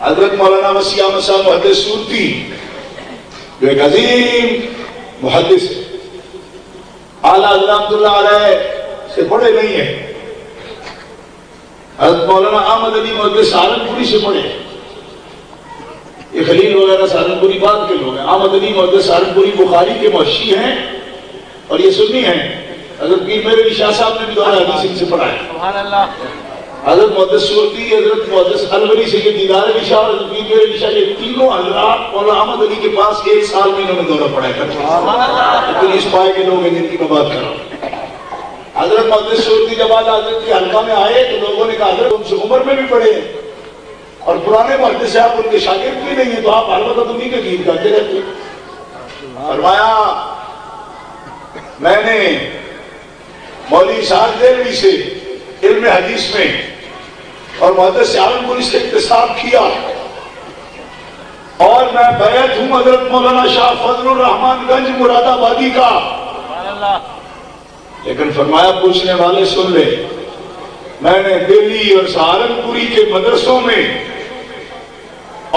حضرت مولانا وسیع احمد صاحب محدث سورتی جو ایک عظیم محدث ہے، اعلیٰ رحمۃ اللہ علیہ سے بڑے نہیں ہیں، حضرت مولانا احمد علی محدث سہارنپوری سے بڑے ہیں، یہ خلیل وغیرہ سہارنپوری بعد کے لوگ ہیں۔ احمد علی محدث سہارنپوری بخاری کے محشی ہیں اور یہ سنی ہیں۔ حضرت پیر میرے علی شاہ صاحب نے بھی دورہ حدیث ان سے پڑھا ہے۔ سبحان اللہ۔ حضرت محدث سورتی، حضرت محدث الوری سے یہ دیدار علی شاہ اور حضرت پیر میرے علی شاہ، یہ تینوں حضرات مولانا احمد علی کے پاس ایک سال میں انہوں نے دورہ پڑھا ہے۔ لیکن اس پائے کے لوگ ہیں جن کی میں بات کر رہا ہوں۔ حضرت محدث سورتی جب اعلیٰ حضرت کے حلقہ میں آئے تو لوگوں نے کہا حضرت ان سے عمر میں بھی پڑھے ہیں اور پرانے محدث صاحب ان کے شاگرد بھی نہیں ہیں، تو آپ البتہ انہیں کے گیت گاتے رہتے ہیں۔ فرمایا میں نے مولوی اسحاق دہلوی سے علم حدیث میں اور محدث سہارنپوری سے اکتساب کیا، اور میں بیعت ہوں حضرت مولانا شاہ فضل الرحمان گنج مراد آبادی کا۔ لیکن فرمایا پوچھنے والے سن لے، میں نے دہلی اور سہارنپوری کے مدرسوں میں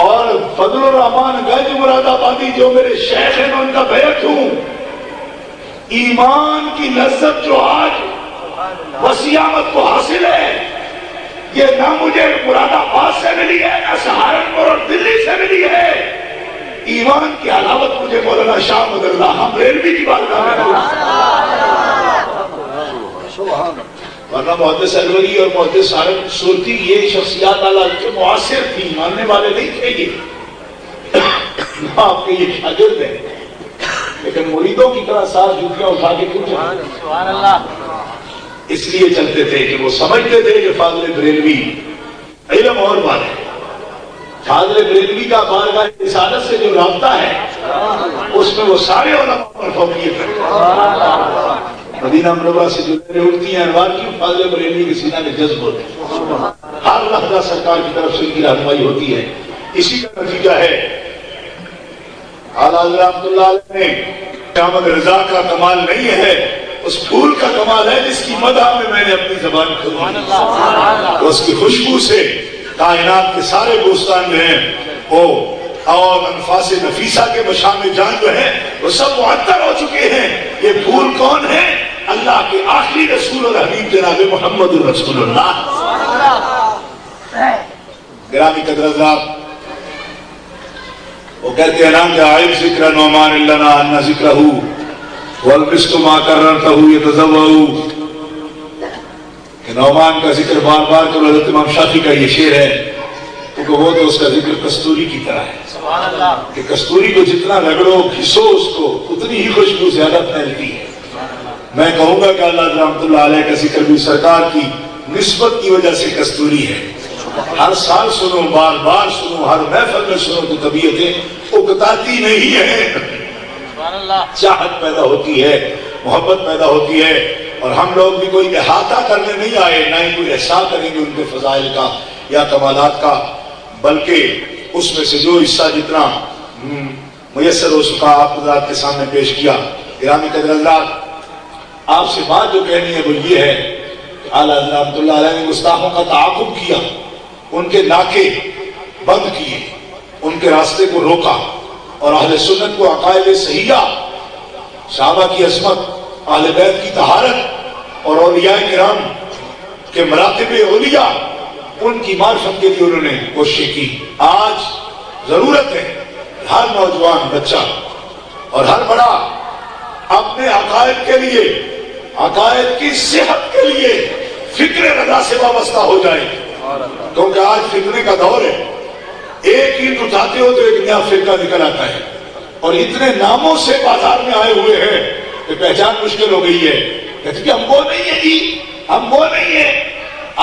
اور فضل الرحمان گنج مراد آبادی جو میرے شیخ ہیں ان کا بیعت ہوں۔ ایمان کی لذت جو آج وسیع احمد کو حاصل ہے، یہ نہ مجھے مراد آباد سے ملی ہے، نہ سہارنپور اور دلی سے ملی ہے۔ ایمان کی حلاوت مجھے مولانا شاہ مدرلہ ہم ریلوی کی بات کر رہے ہیں۔ ورنہ محدث الوری اور محدث سہارنپوری سورتی یہ شخصیات اعلیٰ کے معاصر تھی، ماننے والے نہیں تھے یہ، آپ کے یہ شاگرد ہیں، لیکن مریدوں کی طرح ساتھ جوتیاں اٹھا کے کیوں چلتے؟ سبحان اللہ۔ اس لیے چلتے تھے کہ وہ سمجھتے تھے کہ فاضل بریلوی علم اور بات ہے، فاضل بریلوی کا بارگاہ رسالت سے جو رابطہ ہے اس میں وہ سارے علماء پر فوقیت ہے۔ مدینہ منورہ سے جو لہریں اٹھتی ہیں انوار کی، فاضل بریلوی کے سینہ میں جذب ہوتے ہیں، ہر لحظہ سرکار کی طرف سے ان کی رہنمائی ہوتی ہے۔ اسی کا نتیجہ ہے اعلیٰ رحمۃ اللہ علیہ نے احمد رضا کا کمال نہیں ہے، اس پھول کا کمال ہے جس کی مدح میں میں نے اپنی زبان کھولی، اس کی خوشبو سے کائنات کے سارے بوستان جو ہیں وہ اور انفاس نفیسہ کے مشام جان جو ہیں وہ سب معطر ہو چکے ہیں۔ یہ پھول کون ہے؟ اللہ کے آخری رسول اور حبیب جناب محمد رسول اللہ۔ گرامی قدر حضرات، وہ کہتے ہیں نام کہ عائب ذکر نعمان لنا ان ذکرہ والمسک ما کررتہ یتزوہ، کہ نعمان کا ذکر بار بار کرو۔ حضرت امام شافعی کا یہ شعر ہے، کیونکہ وہ تو اس کا ذکر کستوری کی طرح ہے کہ کستوری کو جتنا رگڑو گھسو اس کو اتنی ہی خوشبو زیادہ پھیلتی ہے۔ میں کہوں گا کہ اللہ رحمۃ اللہ علیہ کا ذکر بھی سرکار کی نسبت کی وجہ سے کستوری ہے۔ ہر سال سنو، بار بار سنو، ہر محفل میں سنو تو طبیعتیں اکتاتی نہیں ہیں، چاہت پیدا ہوتی ہے، محبت پیدا ہوتی ہے۔ اور ہم لوگ بھی کوئی احاطہ کرنے نہیں آئے، نہ ہی کوئی احساس کریں گے ان کے فضائل کا یا کمالات کا، بلکہ اس میں سے جو حصہ جتنا میسر ہو سکا آپ حضرات کے سامنے پیش کیا۔ گرامی قدر حضرات، آپ سے بات جو کہنی ہے وہ یہ ہے کہ اعلیٰ رحمۃ اللہ علیہ نے گستاخوں کا تعاقب کیا، ان کے ناکے بند کیے، ان کے راستے کو روکا، اور اہل سنت کو عقائد صحیحہ، صحابہ کی عصمت، اہل بیت کی طہارت اور اولیاء کرام کے مراتب اولیاء، ان کی معرفت کے لیے انہوں نے کوشش کی۔ آج ضرورت ہے کہ ہر نوجوان بچہ اور ہر بڑا اپنے عقائد کے لیے، عقائد کی صحت کے لیے فکر رضا سے وابستہ ہو جائے، کیونکہ آج فتنے کا دور ہے۔ ایک ہی اٹھاتے ہو تو ایک نیا فرقہ نکل آتا ہے، اور اتنے ناموں سے بازار میں آئے ہوئے ہیں کہ پہچان مشکل ہو گئی ہے۔ کہتے کہ ہم وہ نہیں ہیں جی، ہم وہ نہیں ہیں۔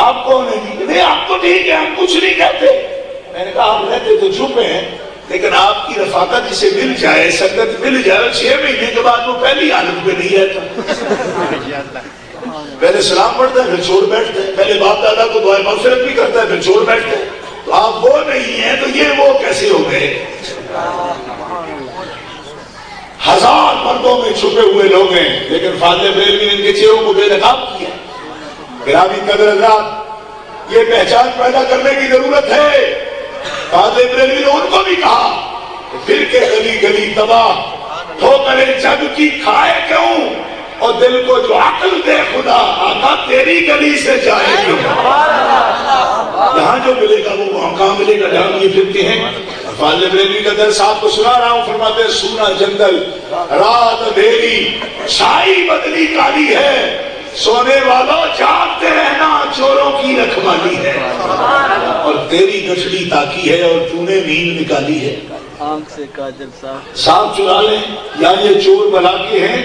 آپ کون ہیں جی؟ نہیں آپ تو ٹھیک ہے، ہم کچھ نہیں کہتے۔ میں نے کہا آپ رہتے تو چھپے ہیں، لیکن آپ کی رفاقت جسے مل جائے، سنگت مل جائے، 6 مہینے کے بعد وہ پہلی حالت میں نہیں رہتا۔ پہلے سلام پڑھتا ہے پھر چھوڑ بیٹھتا ہے، پہلے باپ دادا کو دعائیں مغفرت بھی کرتا ہے پھر چھوڑ بیٹھتا ہے۔ تو آپ وہ نہیں ہیں تو یہ وہ کیسے ہو گئے؟ 1000 مردوں میں چھپے ہوئے لوگ ہیں، لیکن فاضل بریلوی نے ان کے چہروں کو بے نقاب کیا۔ گرامی قدر حضرات، یہ پہچان پیدا کرنے کی ضرورت ہے فاضل بریلوی نے ان کو بھی کہا کہ پھر کے گلی گلی تباہ ٹھوکریں جگ کی کھائے کیوں اور دل کو جو عقل دے خدا آقا تیری گلی سے جائے کیوں. یہاں جو ملے گا وہ وہاں کہاں ملے گا جہاں یہ پھرتے ہیں. فاضل بریلوی کا درس آپ کو سنا رہا ہوں. فرماتے ہیں سونا جنگل رات اندھیری چھائی بدلی کالی ہے سونے والوں جاگتے رہنا چوروں کی رکھوالی ہے. اور تیری گٹھڑی تاکی ہے اور تو نے نیند نکالی ہے. آنکھ سے کاجل صاحب چرا لیں یا یہ چور بلا کے ہیں.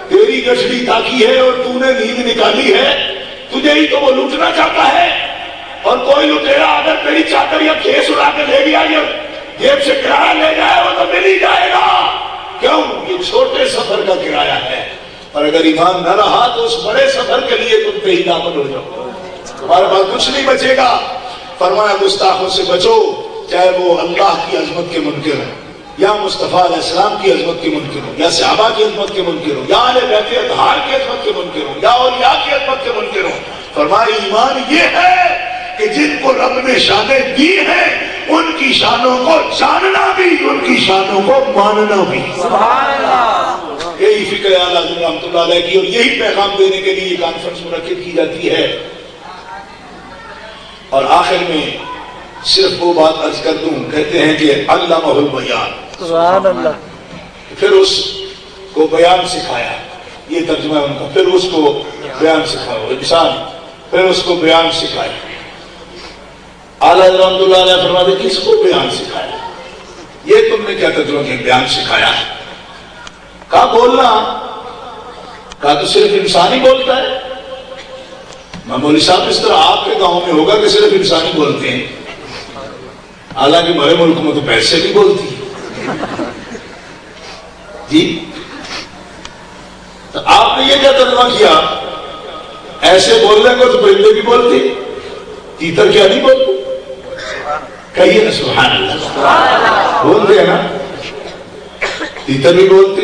تیری گٹھڑی تاکی ہے اور تو نے نیند نکالی ہے. تجھے ہی تو وہ لوٹنا چاہتا ہے اور کوئی لٹیرا اگر تیری چادر یا کھیس اڑا کے لے گیا یا جیب سے کرایہ لے جائے وہ تو مل ہی جائے گا. کیوں؟ یہ چھوٹے سفر کا کرایہ ہے. اور اگر ایمان نہ رہا تو اس بڑے سفر کے لیے تم پہ ہی دامن ہو جاؤ. تمہارے پاس کچھ نہیں بچے گا. فرمایا گستاخوں سے بچو چاہے وہ اللہ کی عظمت کے منکر ہوں یا مصطفیٰ علیہ السلام کی عظمت کے منکر ہوں یا صحابہ کی عظمت کے منکر ہوں یا اہل بیت اطہار کی عظمت کے منکر ہوں یا اولیاء کی عظمت کے منکر ہوں. فرمایا ایمان یہ ہے کہ جن کو رب نے شانیں دی ہیں ان کی شانوں کو جاننا بھی ان کی شانوں کو ماننا بھی. سبحان اللہ. یہی فکر اعلیٰ رحمۃ اللہ علیہ کی اور یہی پیغام دینے کے لیے یہ کانفرنس منعقد کی جاتی ہے. اور آخر میں صرف وہ بات عرض کر دوں. کہتے ہیں کہ علمہ البیان. سبحان اللہ. پھر اس کو بیان سکھایا. یہ ترجمہ ہے ان کا. پھر اس کو بیان سکھایا. انسان پھر اس کو بیان سکھایا. اعلیٰ رحمۃ اللہ علیہ فرماتے کس کو بیان سکھایا؟ یہ تم نے کیا ترجمہ کیا بیان سکھایا؟ کہا بولنا. کہا تو صرف انسان ہی بولتا ہے. مولوی صاحب اس طرح آپ کے گاؤں میں ہوگا کہ صرف انسان ہی بولتے ہیں. حالانکہ ہمارے ملک میں تو پیسے بھی بولتی ہے جی. تو آپ نے یہ کیا ترجمہ کیا؟ ایسے بولنے کو تو پرندے بھی بولتے تیتر کیا نہیں بولتے؟ کہیے نا سبحان اللہ. بولتے ہیں نا. تیتر بھی بولتے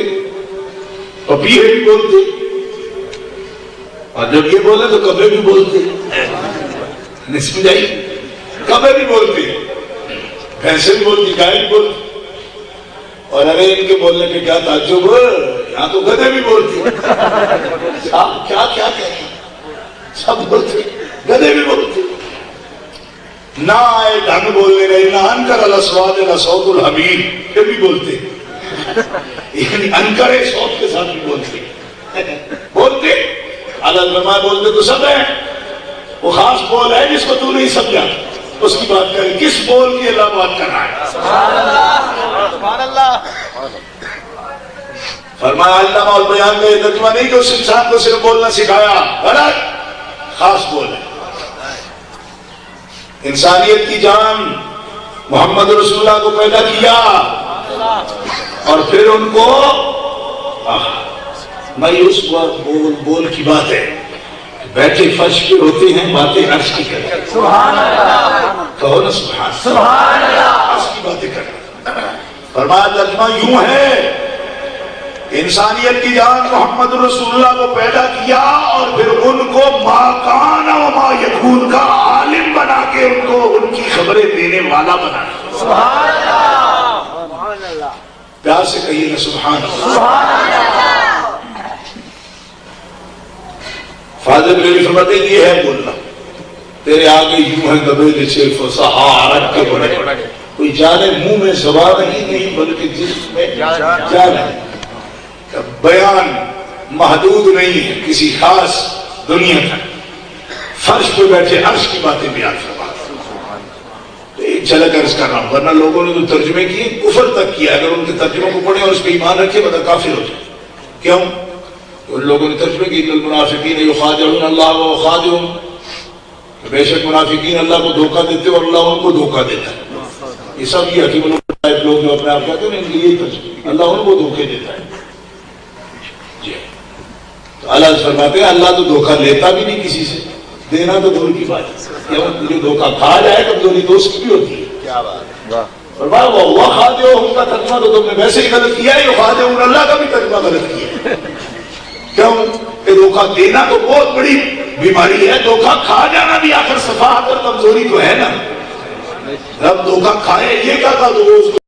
پپیے بھی بولتے اور جب یہ بولے تو کبے بھی بولتے. نہیں سمجھائی؟ کبے بھی بولتے بھینسیں بھی بولتی گائے بھی بولتی. اور ارے ان کے بولنے پہ کیا تعجب ہے یہاں تو گدھے بھی بولتی. کیا کیا کہتے سب بولتے گدھے بھی بولتے. نہ آئے ڈھنگ بولنے رہے نہ انکر الاسواد صوت الحبیب پھر بھی بولتے. یعنی انکرے صوت کے ساتھ بھی بولتے علامہ بولتے تو سب ہے. وہ خاص بول ہے جس کو تو نہیں سمجھا اس کی بات کریں. کس بول کی اللہ بات کر رہا ہے؟ سبحان اللہ. سبحان اللہ. فرمایا علامہ اور بیان میں یہ ترجمہ نہیں کہ اس انسان کو صرف بولنا سکھایا. غلط. خاص بول ہے. انسانیت کی جان محمد رسول اللہ کو پیدا کیا اور پھر ان کو مایوس بول کی بات ہے. بیٹھے فرش پہ ہوتے ہیں باتیں عرش کی کرتے. سبحان اللہ. کہو نا سبحان اللہ. عرش کی باتیں کرتے. فرمایا ترجمہ یوں ہے انسانیت کی جان محمد رسول اللہ کو پیدا کیا اور پھر ان کو ما کان و ما یکون کا عالم بنا کے ان کو ان کی خبریں دینے والا بنا. سبحان اللہ. سبحان اللہ. پیار سے کہیے نا سبحان اللہ. سبحان اللہ. فاضل بریلوی فرماتے ہیں یہ ہے بولنا. تیرے آگے یوں ہے گبے صرف سہارت کے بڑے کوئی جانے منہ میں زبان ہی نہیں بلکہ جسم میں جان ہے. بیان محدود نہیں ہے کسی خاص دنیا تک. فرش پہ بیٹھے عرش کی باتیں بیان فرما. تو ایک جھلک عرض کر رہا ہوں ورنہ لوگوں نے تو ترجمے کیے کفر تک کیا. اگر ان کے ترجموں کو پڑھیں اور اس پہ ایمان رکھے بتا کافر ہو جائے. کیوں؟ ان لوگوں نے ترجمے کی ان المنافقین یخادعون اللہ وهو خادعهم. بے شک منافقین اللہ کو دھوکہ دیتے اور اللہ ان کو دھوکہ دیتا ہے. یہ سب یہ حکیم لوگ جو اپنے آپ کہتے ہیں ان کے یہی ترجمہ اللہ ان کو دھوکے دیتا ہے. جی تو اللہ فرماتے ہیں اللہ تو دھوکہ لیتا بھی نہیں کسی سے. دینا تو دور کی بات ہے. جو دھوکہ کھا جائے کمزوری تو اس کی بھی ہوتی ہے. کیا بات ہے. وہ خادعهم کا ترجمہ تو تم نے ویسے ہی غلط کیا ہے. یخادعون اللہ کا بھی ترجمہ غلط کیا ہے. کیوں کہ دھوکہ دینا تو بہت بڑی بیماری ہے. دھوکہ کھا جانا بھی آخر صفحات اور کمزوری تو ہے نا. رب دھوکہ کھائے یہ کیا تھا تو وہ اس کو